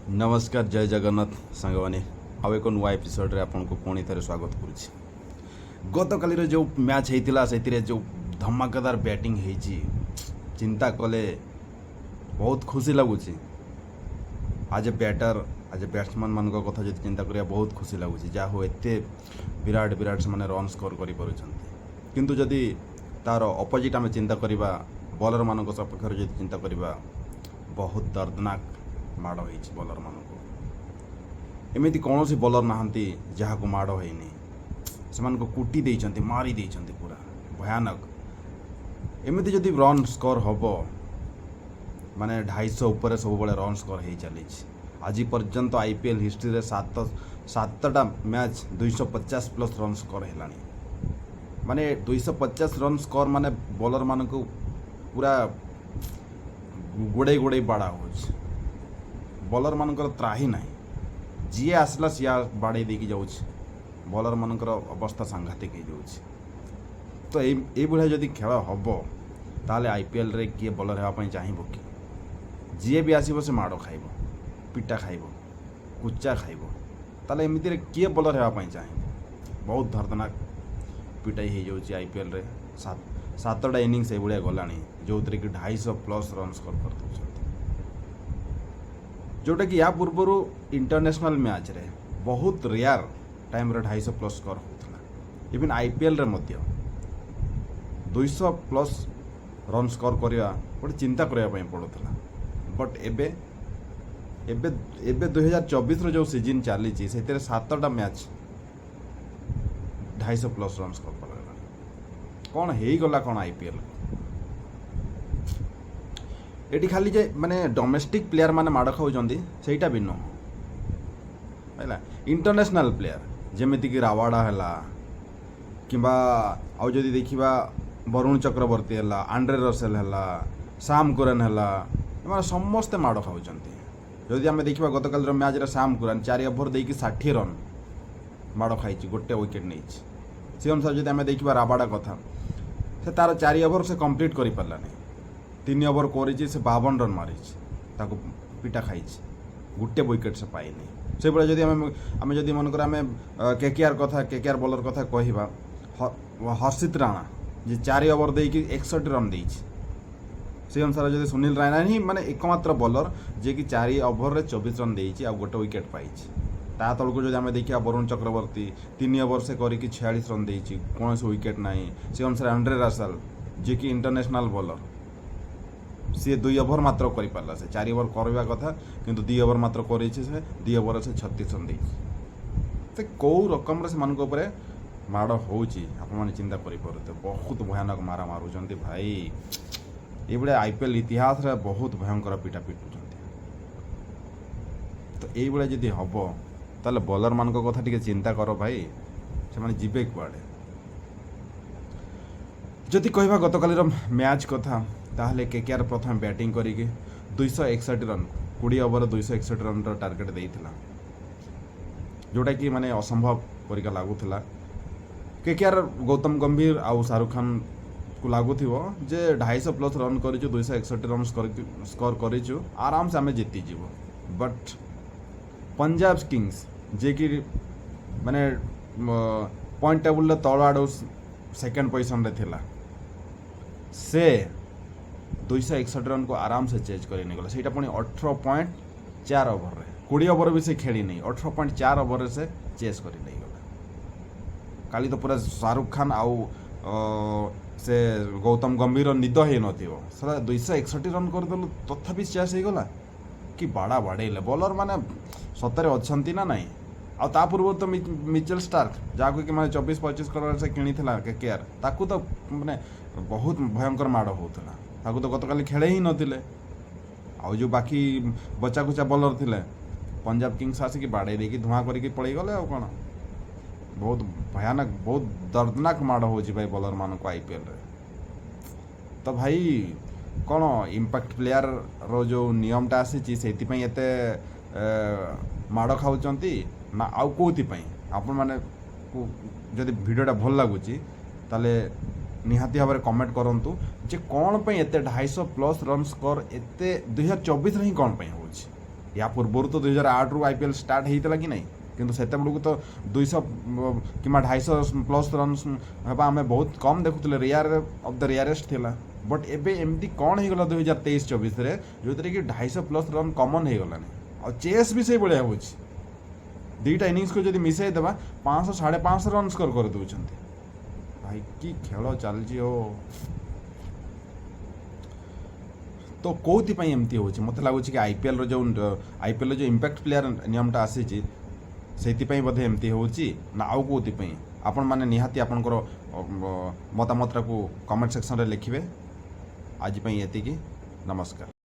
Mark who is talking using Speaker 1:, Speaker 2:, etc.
Speaker 1: नमस्कार जय जगन्नाथ सांग मैंने आउ एक नुआ एपिसोड आपन को पुणी थे स्वागत करुच्ची। गत काली जो मैच होता से जो धमाकेदार बैटिंग होती चिंता कले बहुत खुशी लगुच। आज ए बैटर आज ए बैट्समैन मान कथा जो चिंता करिया बहुत खुशी लगुच। जहाँ हो एते विराट विराट से रन स्कोर किंतु जदि तार अपोजिट आम चिंता करवा बॉलर मान सपक्ष जो चिंता करवा बहुत दर्दनाक माड़ हो बॉलर मानक एमती कौन सी बॉलर नहांती जहाँ को माड़ होनी से कुटी देइचंती मारी देइचंती पूरा भयानक। एमती जदि रन स्कोर हम माने 250 ऊपर सब बड़े रन स्कोर हो चली। आज पर्यंत आईपीएल हिस्ट्री रे सातटा मैच 250 प्लस रन स्कोर है माने 250 रन स्कोर माने बॉलर मान को पूरा गोड़े गोड़े बाड़ा हो बॉलर मानकर त्राही ना जी आसला सी बाड़े देकी जाऊँ बॉलर मानकर अवस्था सांघातिक हो तो ये जदि खेल हम ताले आईपीएल रे किए बॉलर होगापी चाहब कि जी भी आसो से माड़ खाइब पिटा खाइब कुचा खाइब ताले एमती किए बॉलर होगापी चाहे बहुत दर्दनाक पिटाई हो जाऊँ आईपीएल रे सातटा इनिंग्स ये गला जो कि 250 प्लस रन स्कोर कर दौरान जोटा कि या पूर्वर इंटरनेशनल मैच रे बहुत रेयर टाइम रे 250 प्लस स्कोर होता इवन आईपीएल रे मध्य 200 प्लस रन स्कोर करवा गोटे चिंता करने पड़ूला। बट एबे एबे एबे 2024 रो जो सीजन चली से 7टा मैच 250 प्लस रन स्कोर कर कौन हो गला कौन आईपीएल एटी खाली जे माने डोमेस्टिक प्लेयर माने माड़ खाऊंट सेटा भी नुह है इंटरनेशनल प्लेयर जमीती कि रावाड़ा है कि आउ जदि देखा वरुण चक्रवर्ती है आंड्रे रसेल है साम कुरन है समस्ते माड़ खाऊंट। जदि आम देखा गत काल मैच रे साम कुरन 4 ओवर देकी 60 रन माड़ खाई गोटे विकेट नहीं से अनुसार जब आम देखा राबाड़ा कथा से तार 4 ओवर से कंप्लीट कर पारा नहीं 3 ओवर कर 52 रन मारी पिटा खाई गोटे विकेट से पाइनी से भाई जदि आम जदि मनकर आम केकेआर कथा केकेआर बॉलर कथा कहवा हर्षित राणा जी 4 ओवर देकी 61 रन दे से अनुसार जब सुनील रायना ही माने एकमात्र बॉलर जे कि 4 ओवर रे 24 रन दे गोटे विकेट पाई ता तलक जब आम देखा वरुण चक्रवर्ती 3 ओवर से करके 46 रन दे कौन से विकेट ना से अनुसार आंड्रे रसेल जे कि इंटरनेशनल बॉलर सी 2 ओवर मात्र कर पारा से 4 ओवर करवा कथा किंतु 2 ओवर मात्र कर 2 ओवर से 36 रन दे कौ रकम से मानक माड़ हो चिंता कर बहुत भयानक मारा मारुंट भाई ये भाई आईपीएल इतिहास रे बहुत भयंकर पिटा पिटुंट। तो ये जदि हम ताले बॉलर मान कथा टी चिंता कर भाई से जीवे कुआड़े जदि कहवा गत काली मैच कथा ताहले केकेआर प्रथम बैटिंग करिके 261 रन 20 ओवर 261 रन टार्गेट देइथिला जोटा कि माने असंभव परिका लागुथिला। केकेआर गौतम गंभीर आउ शाहरुख खान को लगुथिबो जे 250 प्लस रन करिछु 261 रन स्कोर करिछु आराम से आमे जीति जीवो। बट पंजाब किंग्स जे कि माने पॉइंट टेबल रे तळ आडो सेकंड पोजीशन रे थिला से 261 रन को आराम से चेज कर गला से 18.4 ओवर रे 20 ओवर भी से खेली नहीं 18.4 ओवर से चेज कर गला। काली तो पूरा शाहरुख खान आउ से गौतम गंभीर निद हो नथिबो सला 261 रन कर देलु तथापि चेस हो गला कि बाड़ा बाड़ेले बॉलर माने सतरे अच्छंती ना नहीं आ ता पूर्व तो मिचेल स्टार्क जाको कि माने 24-25 करोड़ से किनिथिला केकेआर ताकू तो माने बहुत भयंकर माड़ होउथला ताकू तो गतकाली खेले ही नथिले आ जो बाकी बच्चा कुचा बॉलर थिले पंजाब किंग्स आसिक बाड़े देकी धुआं करके पड़े गले आ कोन बहुत भयानक बहुत दर्दनाक माड़ हो भाई बॉलर मान को आईपीएल रे। तो भाई कौन इम्पैक्ट प्लेयर रो जो नियमटा आसी से माड़ खाऊंट ना आउ कौन आपण मैंने जदि भिडियोटा भल लगुच ताले निहाती भाव में कमेंट करूँ जे कौन पे एते 250 प्लस रन स्कोर एते 2024 ही कौन पे हो या पूर्व तो 2008 रु IPL स्टार्ट होता कि नहीं किंतु सेते बेलू तो 200 कि 250 प्लस रन हवा आम बहुत कम देखुले रेयर ऑफ द रेयरेस्ट थिला बट एबे एमती कौन हो गला 2023-24 रे जो कि 250 प्लस रन कमन हो गलानी और चेस भी से भाया हो दुईटा इनिंग्स को जब मिसाई देवा 500 550 रन स्कोर कर दौरान भाई कि खेल चलती हो तो कौन एमती हो मत लगुच कि आईपीएल जो इम्पैक्ट प्लेयर नियमटा आसी से बोधे एमती हो आउ कौन आपण मैंने निहाती आपंकर मतामत को कमेंट सेक्शन में लिखिए आज ये नमस्कार।